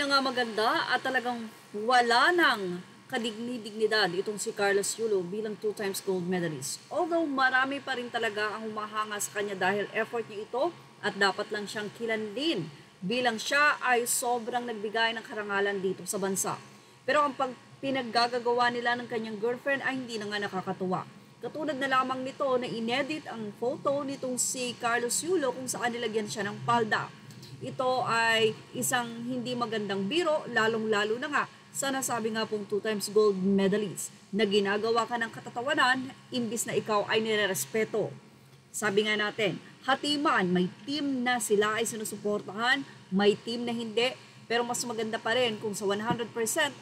na nga maganda at talagang wala nang kadigni-dignidad itong si Carlos Yulo bilang 2 times gold medalist. Although marami pa rin talaga ang humahanga sa kanya dahil effort niya ito at dapat lang siyang kilanlin bilang siya ay sobrang nagbigay ng karangalan dito sa bansa. Pero ang pinaggagawa nila ng kanyang girlfriend ay hindi na nga nakakatuwa. Katulad na lamang nito na inedit ang photo nitong si Carlos Yulo kung saan nilagyan siya ng palda. Ito ay isang hindi magandang biro, lalong-lalo na nga sa nasabi nga pong 2 times gold medalist na ginagawa ka ng katatawanan imbis na ikaw ay nirerespeto. Sabi nga natin, hatiman, may team na sila ay sinusuportahan, may team na hindi, pero mas maganda pa rin kung sa 100%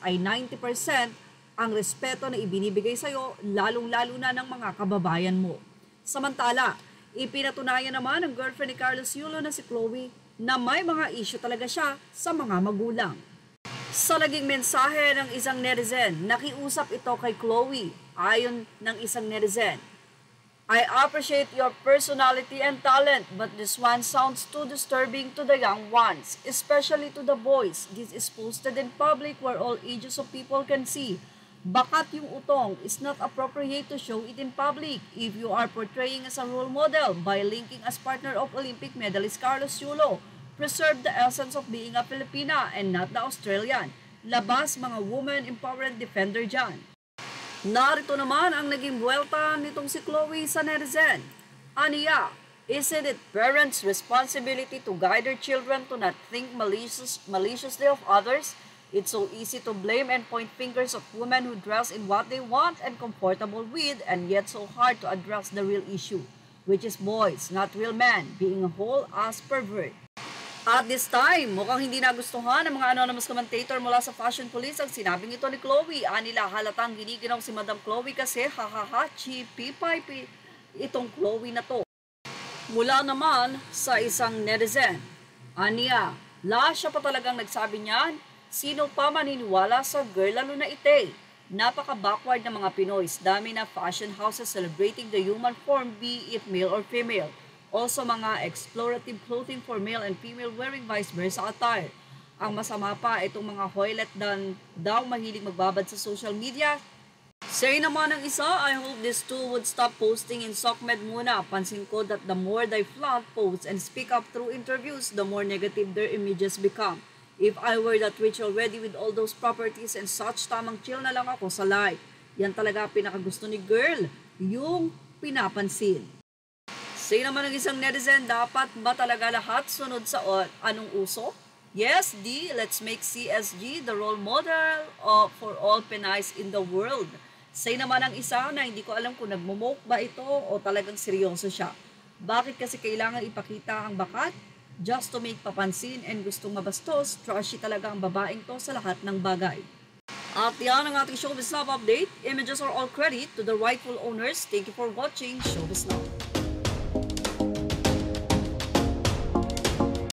ay 90% ang respeto na ibinibigay sa'yo, lalong-lalo na ng mga kababayan mo. Samantala, ipinatunayan naman ng girlfriend ni Carlos Yulo na si Chloe na may mga issue talaga siya sa mga magulang. Sa naging mensahe ng isang netizen, nakiusap ito kay Chloe. Ayon ng isang netizen, I appreciate your personality and talent, but this one sounds too disturbing to the young ones, especially to the boys. This is posted in public where all ages of people can see. Bakat yung utong is not appropriate to show it in public. If you are portraying as a role model by linking as partner of Olympic medalist Carlos Yulo, preserve the essence of being a Filipina and not the Australian. Labas mga woman empowered defender dyan. Narito naman ang naging buwelta nitong si Chloe sa netizen. Aniya, isn't it parents' responsibility to guide their children to not think maliciously of others? It's so easy to blame and point fingers of women who dress in what they want and comfortable with, and yet so hard to address the real issue, which is boys, not real men, being a whole-ass pervert. At this time, mukhang hindi nagustuhan ng mga anonymous commentator mula sa Fashion Police ang sinabing ito ni Chloe. Anila halatang giniginaw si Madam Chloe kasi hahaha, chipi-pipi itong Chloe na to. Mula naman sa isang netizen, Aniya, siya pa talagang nagsabi niyan, sino pa maniniwala sa girl lalo na ite? Napaka-backward ng mga Pinoys, dami na fashion houses celebrating the human form, be it male or female. Also mga explorative clothing for male and female wearing vice versa attire. Ang masama pa, itong mga hoylet daw mahilig magbabad sa social media. Say naman ng isa, I hope these two would stop posting in SOCMED muna. Pansin ko that the more they flaunt, post, and speak up through interviews, the more negative their images become. If I were that rich already with all those properties and such, tamang chill na lang ako sa life. Yan talaga pinakagusto ni girl, yung pinapansin. Say naman ng isang netizen, dapat ba talaga lahat sunod sa anong uso? Yes, D, let's make CSG the role model for all Pinays in the world. Say naman ng isa na hindi ko alam kung nagmumoke ba ito o talagang seryoso siya. Bakit kasi kailangan ipakita ang bakat? Just to make papansin and gustong mabastos, trashy talaga ang babaeng to sa lahat ng bagay. At yan ang ating Showbiz Love update. Images are all credit to the rightful owners. Thank you for watching Showbiz Love.